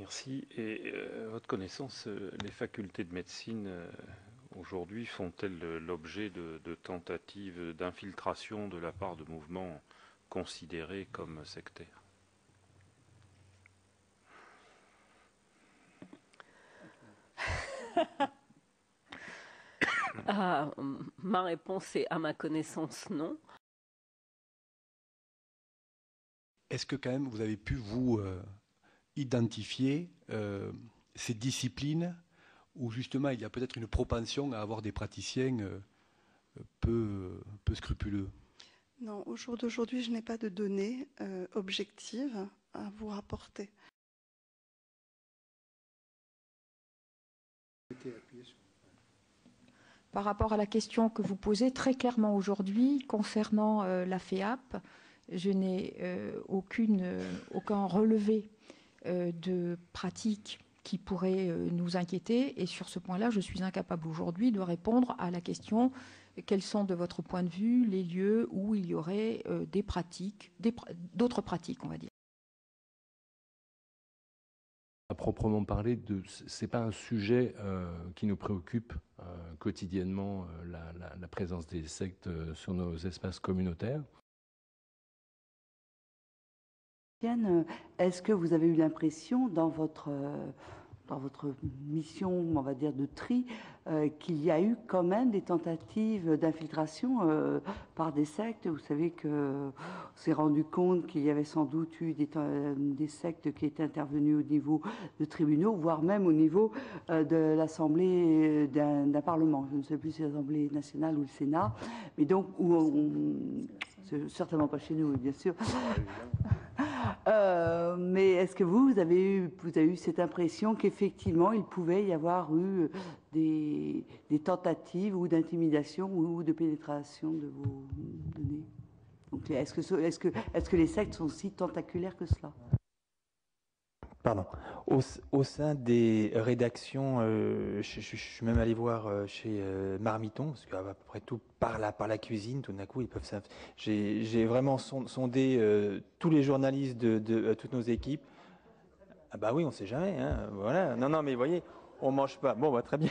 Merci. Et votre connaissance, les facultés de médecine aujourd'hui font-elles l'objet de tentatives d'infiltration de la part de mouvements considérés comme sectaires? Ma réponse est, à ma connaissance, non. Est-ce que quand même vous avez pu vous identifier ces disciplines où justement il y a peut-être une propension à avoir des praticiens peu scrupuleux? Non, au jour d'aujourd'hui, je n'ai pas de données objectives à vous rapporter. Par rapport à la question que vous posez, très clairement aujourd'hui, concernant la FEAP, je n'ai aucun relevé de pratiques qui pourraient nous inquiéter. Et sur ce point-là, je suis incapable aujourd'hui de répondre à la question quels sont, de votre point de vue, les lieux où il y aurait des pratiques, d'autres pratiques, on va dire. À proprement parler, c'est pas un sujet qui nous préoccupe quotidiennement, la présence des sectes sur nos espaces communautaires. Est-ce que vous avez eu l'impression dans votre mission, on va dire, de tri, qu'il y a eu quand même des tentatives d'infiltration par des sectes? Vous savez qu'on s'est rendu compte qu'il y avait sans doute eu des sectes qui étaient intervenues au niveau de tribunaux, voire même au niveau de l'Assemblée d'un Parlement. Je ne sais plus si c'est l'Assemblée nationale ou le Sénat, mais donc c'est certainement pas chez nous, bien sûr. Mais est-ce que vous avez eu cette impression qu'effectivement il pouvait y avoir eu des tentatives ou d'intimidation ou de pénétration de vos données? Donc, est-ce que les sectes sont si tentaculaires que cela? Pardon. Au sein des rédactions, je suis même allé voir chez Marmiton, parce qu'à peu près tout par la cuisine, tout d'un coup, ils peuvent. J'ai vraiment sondé tous les journalistes de toutes nos équipes. Ah bah oui, on sait jamais. Hein, voilà. Non, mais vous voyez, on mange pas. Bon, bah très bien.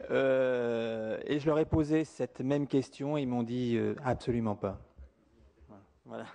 Et je leur ai posé cette même question, et ils m'ont dit absolument pas. Voilà.